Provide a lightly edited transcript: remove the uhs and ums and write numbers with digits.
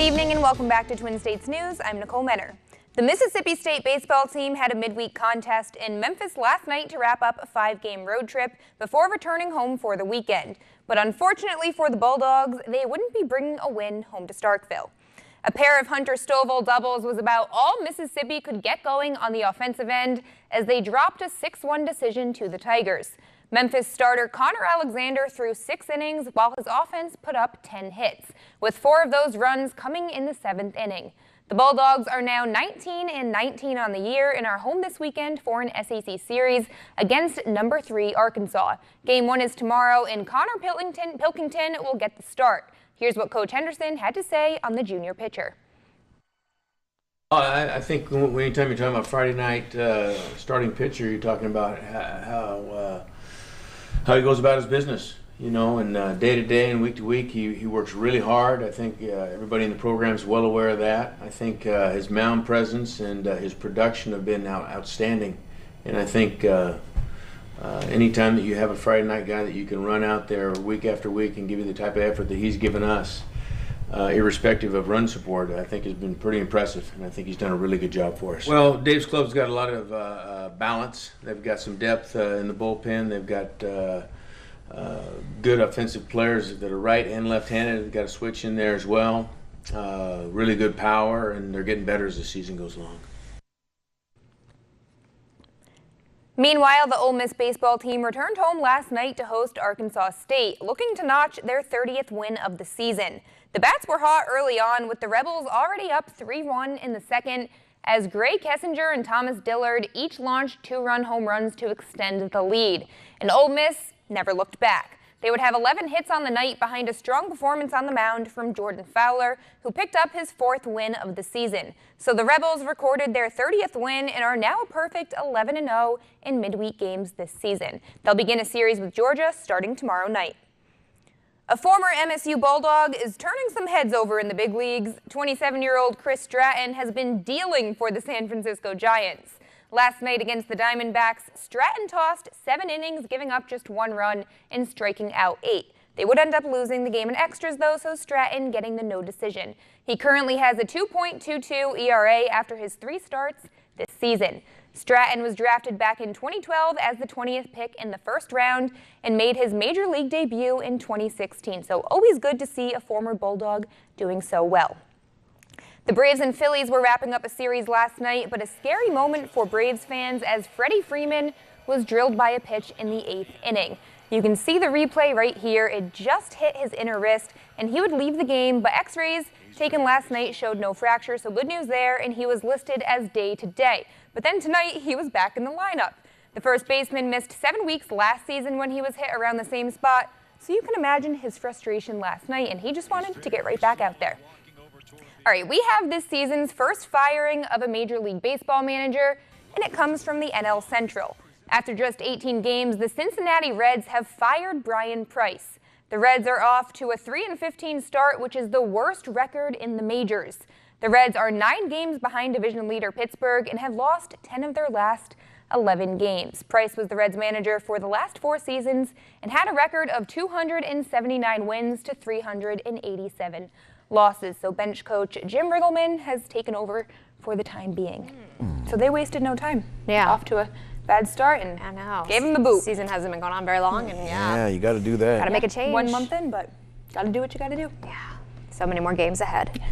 evening and welcome back to Twin States News. I'm Nicole Menner. The Mississippi State baseball team had a midweek contest in Memphis last night to wrap up a 5-game road trip before returning home for the weekend. But unfortunately for the Bulldogs, they wouldn't be bringing a win home to Starkville. A pair of Hunter Stovall doubles was about all Mississippi could get going on the offensive end as they dropped a 6-1 decision to the Tigers. Memphis starter Connor Alexander threw 6 innings while his offense put up 10 hits, with 4 of those runs coming in the 7th inning. The Bulldogs are now 19-19 on the year and are home this weekend for an SEC series against number 3 Arkansas. Game 1 is tomorrow, and Connor Pilkington will get the start. Here's what Coach Henderson had to say on the junior pitcher. I think anytime you're talking about Friday night starting pitcher, you're talking about how he goes about his business, you know, and day to day and week to week, he works really hard. I think everybody in the program is well aware of that. I think his mound presence and his production have been outstanding, and I think anytime that you have a Friday night guy that you can run out there week after week and give you the type of effort that he's given us, irrespective of run support, I think has been pretty impressive, and I think he's done a really good job for us. Well, Dave's club's got a lot of balance. They've got some depth in the bullpen. They've got good offensive players that are right and left-handed. They've got a switch in there as well. Really good power, and they're getting better as the season goes along. Meanwhile, the Ole Miss baseball team returned home last night to host Arkansas State, looking to notch their 30th win of the season. The bats were hot early on, with the Rebels already up 3-1 in the second, as Gray Kessinger and Thomas Dillard each launched 2-run home runs to extend the lead. And Ole Miss never looked back. They would have 11 hits on the night behind a strong performance on the mound from Jordan Fowler, who picked up his 4th win of the season. So the Rebels recorded their 30th win and are now a perfect 11-0 in midweek games this season. They'll begin a series with Georgia starting tomorrow night. A former MSU Bulldog is turning some heads over in the big leagues. 27-year-old Chris Stratton has been dealing for the San Francisco Giants. Last night against the Diamondbacks, Stratton tossed 7 innings, giving up just 1 run and striking out 8. They would end up losing the game in extras, though, so Stratton getting the no decision. He currently has a 2.22 ERA after his 3 starts this season. Stratton was drafted back in 2012 as the 20th pick in the first round and made his major league debut in 2016, so always good to see a former Bulldog doing so well. The Braves and Phillies were wrapping up a series last night, but a scary moment for Braves fans as Freddie Freeman was drilled by a pitch in the 8th inning. You can see the replay right here. It just hit his inner wrist, and he would leave the game, but x-rays taken last night showed no fracture, so good news there, and he was listed as day-to-day. But then tonight, he was back in the lineup. The first baseman missed 7 weeks last season when he was hit around the same spot, so you can imagine his frustration last night, and he just wanted to get right back out there. All right, we have this season's first firing of a Major League Baseball manager, and it comes from the NL Central. After just 18 games, the Cincinnati Reds have fired Brian Price. The Reds are off to a 3-15 start, which is the worst record in the majors. The Reds are 9 games behind division leader Pittsburgh and have lost 10 of their last 11 games. Price was the Reds manager for the last 4 seasons and had a record of 279 wins to 387 losses. So bench coach Jim Riggleman has taken over for the time being. So they wasted no time. Yeah. Off to a bad start and I know. Gave him the boot. Season hasn't been going on very long, and Yeah, you got to do that. got to make a change. 1 month in, but got to do what you got to do. Yeah. So many more games ahead.